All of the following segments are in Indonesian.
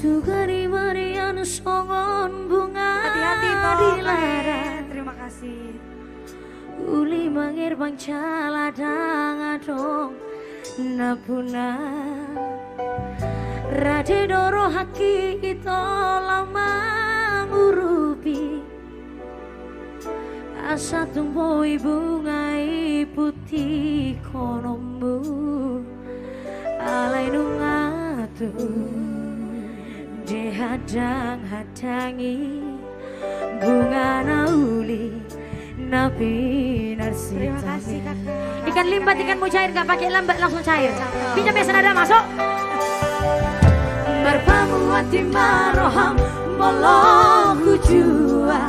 Sugari Marian songon bunga. Hati-hati dilarang. Terima kasih. Uli mangir bang caladang adong napuna. Rade doro haki ito lama murupi. Asa tumboi bungai putih konombu. Alai nungatu dihadang-hadangi bunga nauli nabi narsita. Terima kasih kakak. Ikan limbat, ikan mujair gak pakai lambat langsung cair. Pinjam ya senada masuk. Merpamu hati maroham moloku jua.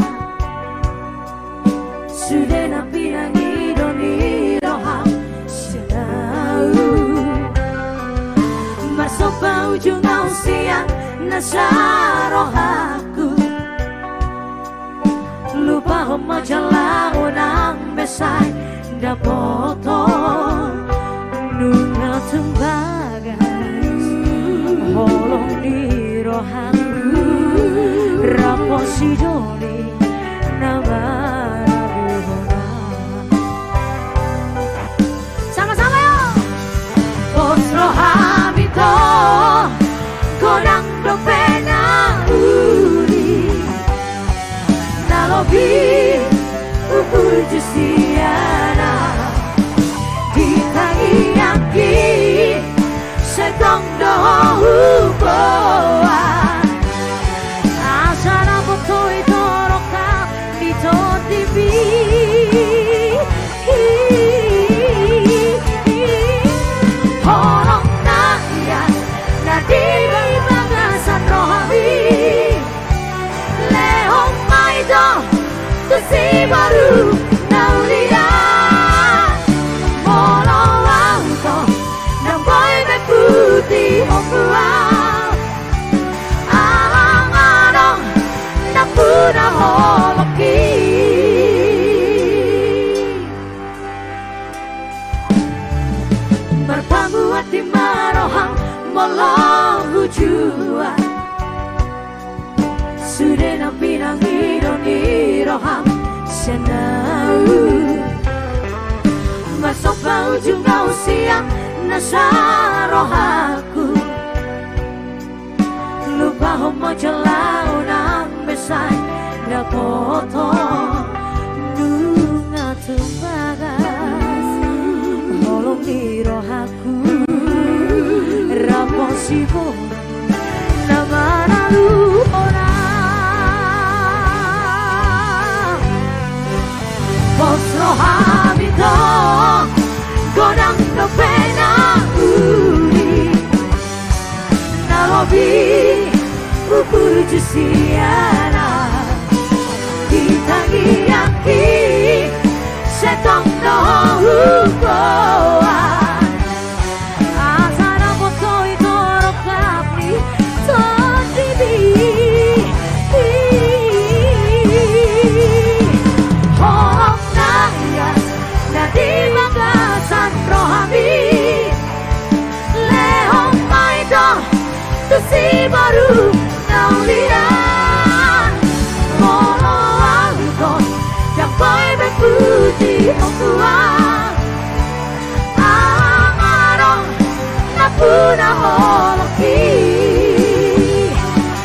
Sudah nabi nangi doni roham senau. Marsopa ujung ausian nasarohaku. Lupa homa jalan unang besai dapoto nunga tembagas holong di rohaku rapo sidoli nama rabuhona. Sama-sama yuk. Pos rohamito kodang dopena uri nalobi ukur jusiana ditagi-yaki setong dohu boa asana foto itu rokap dito tibi horong nayan nadi bagasan rohami lehong maido tusi baru naulia molo auto nang boy be putih opua alang-alang na puna holoki berpamu hati maroham molo hujua sudah nabi nangi doni roham senau. Masuk ujung usia nasarohaku. Lupa homo jalau nang besai dapoto nunga tembagas holong di rohaku rapo sibo nama lalu orang pos rohamito godang dopena uri nalobi ukur jusiana ditagi-yaki setong dohu goa asana foto itu rokap ni todibi horong nayas nadi bagasan rohami lehong maido tusi baru naulian molo auto yang boy be putih opua alang-alang na puna holoki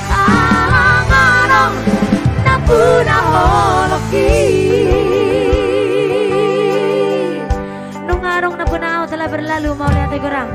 alang-alang na puna holoki nung araw na punao telah berlalu mau lihat kurang.